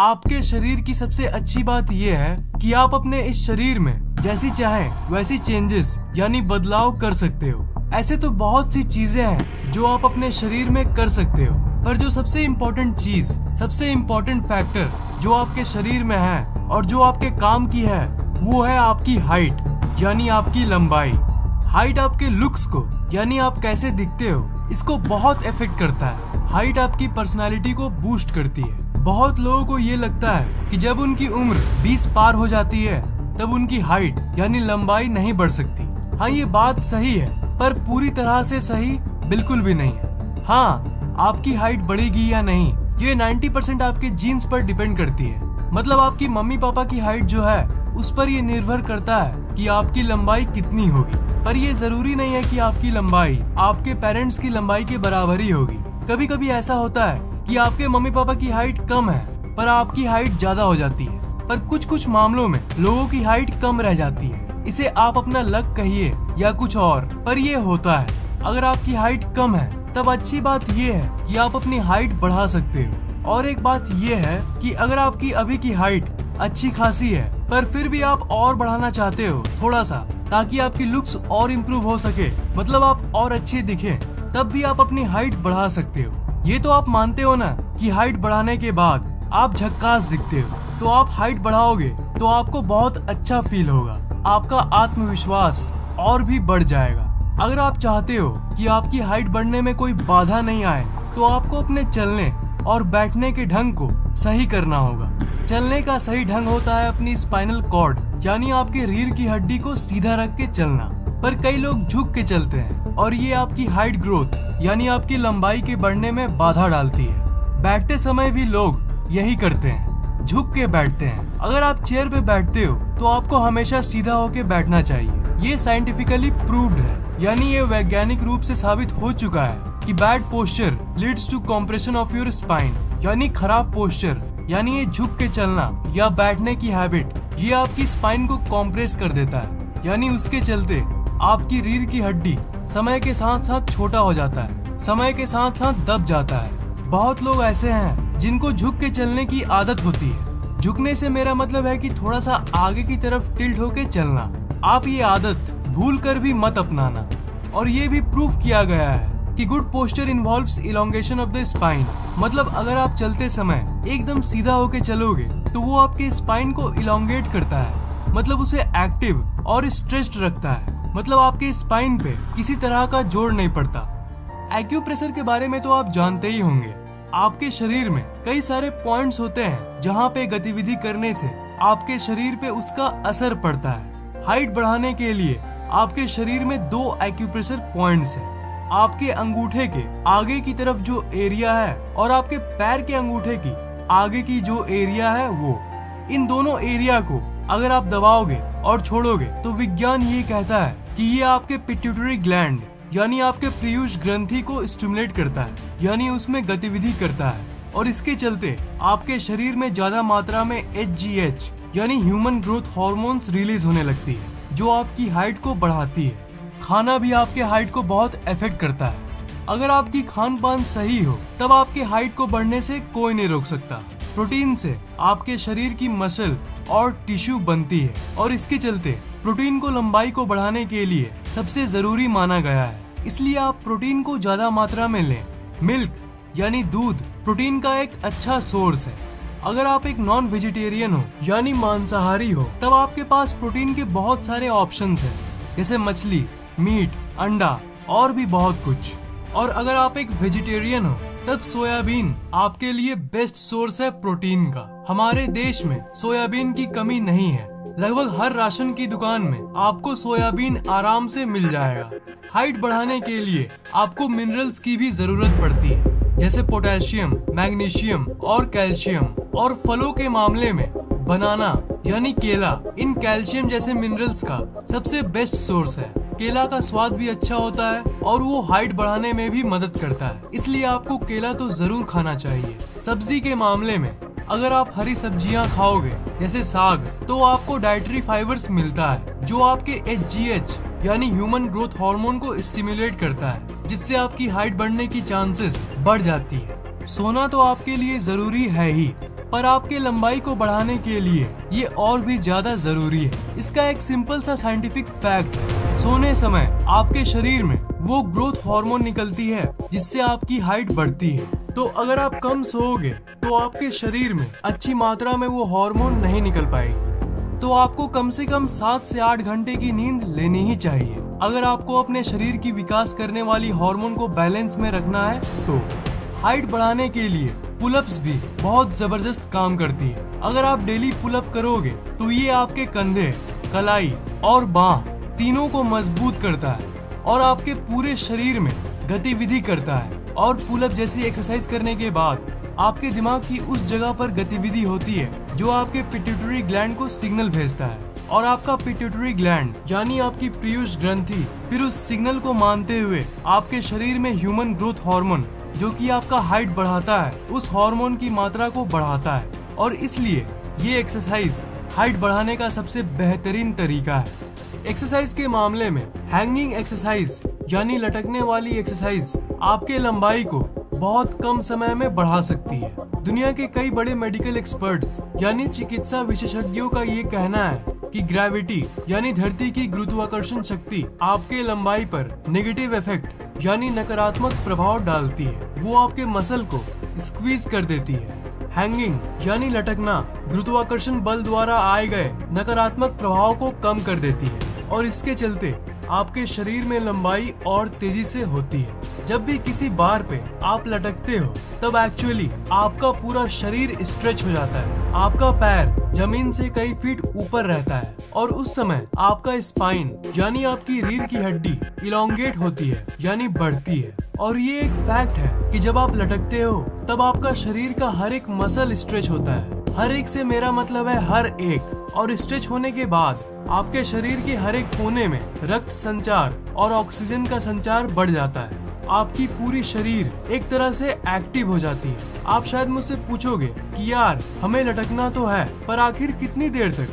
आपके शरीर की सबसे अच्छी बात यह है कि आप अपने इस शरीर में जैसी चाहें वैसी चेंजेस यानी बदलाव कर सकते हो। ऐसे तो बहुत सी चीजें हैं जो आप अपने शरीर में कर सकते हो, पर जो सबसे इम्पोर्टेंट चीज, सबसे इम्पोर्टेंट फैक्टर जो आपके शरीर में है और जो आपके काम की है वो है आपकी हाइट यानी आपकी लंबाई। हाइट आपके लुक्स को यानी आप कैसे दिखते हो इसको बहुत इफेक्ट करता है। हाइट आपकी पर्सनालिटी को बूस्ट करती है। बहुत लोगों को ये लगता है कि जब उनकी उम्र 20 पार हो जाती है तब उनकी हाइट यानी लंबाई नहीं बढ़ सकती। हाँ, ये बात सही है, पर पूरी तरह से सही बिल्कुल भी नहीं है। हाँ, आपकी हाइट बढ़ेगी या नहीं ये 90% आपके जीन्स पर डिपेंड करती है। मतलब आपकी मम्मी पापा की हाइट जो है उस पर ये निर्भर करता है कि आपकी लंबाई कितनी होगी। पर ये जरूरी नहीं है कि आपकी लंबाई आपके पेरेंट्स की लंबाई के बराबर ही होगी। कभी कभी ऐसा होता है कि आपके मम्मी पापा की हाइट कम है पर आपकी हाइट ज्यादा हो जाती है। पर कुछ कुछ मामलों में लोगों की हाइट कम रह जाती है। इसे आप अपना लक कहिए या कुछ और, पर ये होता है। अगर आपकी हाइट कम है तब अच्छी बात ये है कि आप अपनी हाइट बढ़ा सकते हो। और एक बात ये है कि अगर आपकी अभी की हाइट अच्छी खासी है पर फिर भी आप और बढ़ाना चाहते हो थोड़ा सा, ताकि आपकी लुक्स और इम्प्रूव हो सके, मतलब आप और अच्छे दिखें, तब भी आप अपनी हाइट बढ़ा सकते हो। ये तो आप मानते हो ना कि हाइट बढ़ाने के बाद आप झक्कास दिखते हो, तो आप हाइट बढ़ाओगे तो आपको बहुत अच्छा फील होगा, आपका आत्मविश्वास और भी बढ़ जाएगा। अगर आप चाहते हो कि आपकी हाइट बढ़ने में कोई बाधा नहीं आए तो आपको अपने चलने और बैठने के ढंग को सही करना होगा। चलने का सही ढंग होता है अपनी स्पाइनल कॉर्ड यानी आपके रीढ़ की हड्डी को सीधा रख के चलना। पर कई लोग झुक के चलते हैं और ये आपकी हाइट ग्रोथ यानी आपकी लंबाई के बढ़ने में बाधा डालती है। बैठते समय भी लोग यही करते हैं, झुक के बैठते हैं। अगर आप चेयर पे बैठते हो तो आपको हमेशा सीधा होके बैठना चाहिए। ये साइंटिफिकली प्रूव्ड है, यानी ये वैज्ञानिक रूप से साबित हो चुका है कि bad posture leads to compression of your spine, यानी खराब पोस्चर यानी ये झुक के चलना या बैठने की हैबिट ये आपकी स्पाइन को कॉम्प्रेस कर देता है, यानी उसके चलते आपकी रीढ़ की हड्डी समय के साथ साथ छोटा हो जाता है, समय के साथ साथ दब जाता है। बहुत लोग ऐसे हैं जिनको झुक के चलने की आदत होती है। झुकने से मेरा मतलब है कि थोड़ा सा आगे की तरफ टिल्ट होके चलना। आप ये आदत भूल कर भी मत अपनाना। और ये भी प्रूफ किया गया है कि good posture involves elongation of the spine. मतलब अगर आप चलते समय एकदम सीधा होके चलोगे तो वो आपके स्पाइन को इलोंगेट करता है, मतलब उसे एक्टिव और स्ट्रेच्ड रखता है। मतलब आपके स्पाइन पे किसी तरह का जोर नहीं पड़ता। एक्यूप्रेशर के बारे में तो आप जानते ही होंगे। आपके शरीर में कई सारे पॉइंट्स होते हैं जहाँ पे गतिविधि करने से आपके शरीर पे उसका असर पड़ता है। हाइट बढ़ाने के लिए आपके शरीर में 2 एक्यूप्रेशर पॉइंट्स हैं। आपके अंगूठे के आगे की तरफ जो एरिया है और आपके पैर के अंगूठे की आगे की जो एरिया है वो, इन दोनों एरिया को अगर आप दबाओगे और छोड़ोगे तो विज्ञान ये कहता है कि ये आपके पिट्यूटरी ग्लैंड यानी आपके पीयूष ग्रंथि को स्टिमुलेट करता है, यानी उसमें गतिविधि करता है। और इसके चलते आपके शरीर में ज्यादा मात्रा में HGH यानी ह्यूमन ग्रोथ हार्मोन्स रिलीज होने लगती है, जो आपकी हाइट को बढ़ाती है। खाना भी आपके हाइट को बहुत इफेक्ट करता है। अगर आपकी खान पान सही हो तब आपके हाइट को बढ़ने से कोई नहीं रोक सकता। प्रोटीन से आपके शरीर की मसल और टिश्यू बनती है और इसके चलते प्रोटीन को लंबाई को बढ़ाने के लिए सबसे जरूरी माना गया है। इसलिए आप प्रोटीन को ज्यादा मात्रा में लें। मिल्क यानी दूध प्रोटीन का एक अच्छा सोर्स है। अगर आप एक नॉन वेजिटेरियन हो यानी मांसाहारी हो तब आपके पास प्रोटीन के बहुत सारे ऑप्शंस हैं, जैसे मछली, मीट, अंडा और भी बहुत कुछ। और अगर आप एक वेजिटेरियन हो तब सोयाबीन आपके लिए बेस्ट सोर्स है प्रोटीन का। हमारे देश में सोयाबीन की कमी नहीं है। लगभग हर राशन की दुकान में आपको सोयाबीन आराम से मिल जाएगा। हाइट बढ़ाने के लिए आपको मिनरल्स की भी जरूरत पड़ती है, जैसे पोटेशियम, मैग्नीशियम और कैल्शियम। और फलों के मामले में बनाना यानी केला इन कैल्शियम जैसे मिनरल्स का सबसे बेस्ट सोर्स है। केला का स्वाद भी अच्छा होता है और वो हाइट बढ़ाने में भी मदद करता है, इसलिए आपको केला तो जरूर खाना चाहिए। सब्जी के मामले में अगर आप हरी सब्जियां खाओगे जैसे साग तो आपको डाइटरी फाइबर्स मिलता है, जो आपके HGH यानी ह्यूमन ग्रोथ हार्मोन को स्टिमुलेट करता है, जिससे आपकी हाइट बढ़ने की चांसेस बढ़ जाती है। सोना तो आपके लिए जरूरी है ही, पर आपके लंबाई को बढ़ाने के लिए ये और भी ज्यादा जरूरी है। इसका एक सिंपल सा साइंटिफिक फैक्ट है, सोने समय आपके शरीर में वो ग्रोथ हार्मोन निकलती है जिससे आपकी हाइट बढ़ती है। तो अगर आप कम सोओगे तो आपके शरीर में अच्छी मात्रा में वो हार्मोन नहीं निकल पाएगी। तो आपको कम से कम 7 से 8 घंटे की नींद लेनी ही चाहिए अगर आपको अपने शरीर की विकास करने वाली हार्मोन को बैलेंस में रखना है। तो हाइट बढ़ाने के लिए पुलअप्स भी बहुत जबरदस्त काम करती है। अगर आप डेली पुलअप करोगे तो ये आपके कंधे, कलाई और बाह तीनों को मजबूत करता है और आपके पूरे शरीर में गतिविधि करता है। और पुलअप जैसी एक्सरसाइज करने के बाद आपके दिमाग की उस जगह पर गतिविधि होती है जो आपके पिट्यूटरी ग्लैंड को सिग्नल भेजता है और आपका पिट्यूटरी ग्लैंड यानी आपकी पीयूष ग्रंथि फिर उस सिग्नल को मानते हुए आपके शरीर में ह्यूमन ग्रोथ हार्मोन जो कि आपका हाइट बढ़ाता है उस हार्मोन की मात्रा को बढ़ाता है। और इसलिए ये एक्सरसाइज हाइट बढ़ाने का सबसे बेहतरीन तरीका है। एक्सरसाइज के मामले में हैंगिंग एक्सरसाइज यानी लटकने वाली एक्सरसाइज आपके लंबाई को बहुत कम समय में बढ़ा सकती है। दुनिया के कई बड़े मेडिकल एक्सपर्ट्स यानी चिकित्सा विशेषज्ञों का ये कहना है कि ग्रेविटी यानी धरती की गुरुत्वाकर्षण शक्ति आपके लंबाई पर नेगेटिव इफेक्ट यानी नकारात्मक प्रभाव डालती है। वो आपके मसल को स्क्वीज कर देती है। हैंगिंग यानी लटकना गुरुत्वाकर्षण बल द्वारा आए गए नकारात्मक प्रभाव को कम कर देती है और इसके चलते आपके शरीर में लंबाई और तेजी से होती है। जब भी किसी बार पे आप लटकते हो तब एक्चुअली आपका पूरा शरीर स्ट्रेच हो जाता है। आपका पैर जमीन से कई फीट ऊपर रहता है और उस समय आपका स्पाइन यानी आपकी रीढ़ की हड्डी इलोंगेट होती है यानी बढ़ती है। और ये एक फैक्ट है कि जब आप लटकते हो तब आपका शरीर का हर एक मसल स्ट्रेच होता है। हर एक से मेरा मतलब है हर एक। और स्ट्रेच होने के बाद आपके शरीर के हर एक कोने में रक्त संचार और ऑक्सीजन का संचार बढ़ जाता है। आपकी पूरी शरीर एक तरह से एक्टिव हो जाती है। आप शायद मुझसे पूछोगे कि यार हमें लटकना तो है पर आखिर कितनी देर तक?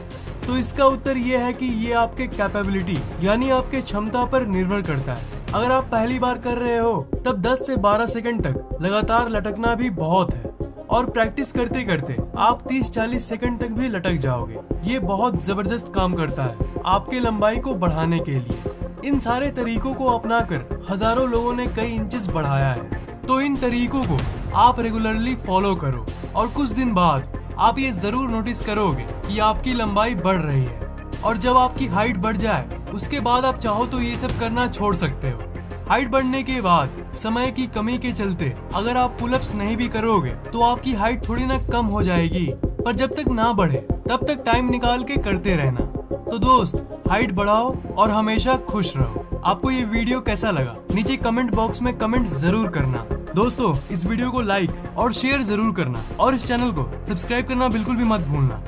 तो इसका उत्तर ये है कि ये आपके कैपेबिलिटी यानी आपके क्षमता पर निर्भर करता है। अगर आप पहली बार कर रहे हो तब 10 से 12 सेकंड तक लगातार लटकना भी बहुत है और प्रैक्टिस करते करते आप 30-40 सेकंड तक भी लटक जाओगे। ये बहुत जबरदस्त काम करता है आपके लंबाई को बढ़ाने के लिए। इन सारे तरीकों को अपनाकर हजारों लोगों ने कई इंचेस बढ़ाया है। तो इन तरीकों को आप रेगुलरली फॉलो करो और कुछ दिन बाद आप ये जरूर नोटिस करोगे कि आपकी लंबाई बढ़ रही है। और जब आपकी हाइट बढ़ जाए उसके बाद आप चाहो तो ये सब करना छोड़ सकते हो। हाइट बढ़ने के बाद समय की कमी के चलते अगर आप पुलअप्स नहीं भी करोगे तो आपकी हाइट थोड़ी ना कम हो जाएगी, पर जब तक ना बढ़े तब तक टाइम निकाल के करते रहना। तो दोस्त हाइट बढ़ाओ और हमेशा खुश रहो। आपको ये वीडियो कैसा लगा नीचे कमेंट बॉक्स में कमेंट जरूर करना। दोस्तों इस वीडियो को लाइक और शेयर जरूर करना और इस चैनल को सब्सक्राइब करना बिल्कुल भी मत भूलना।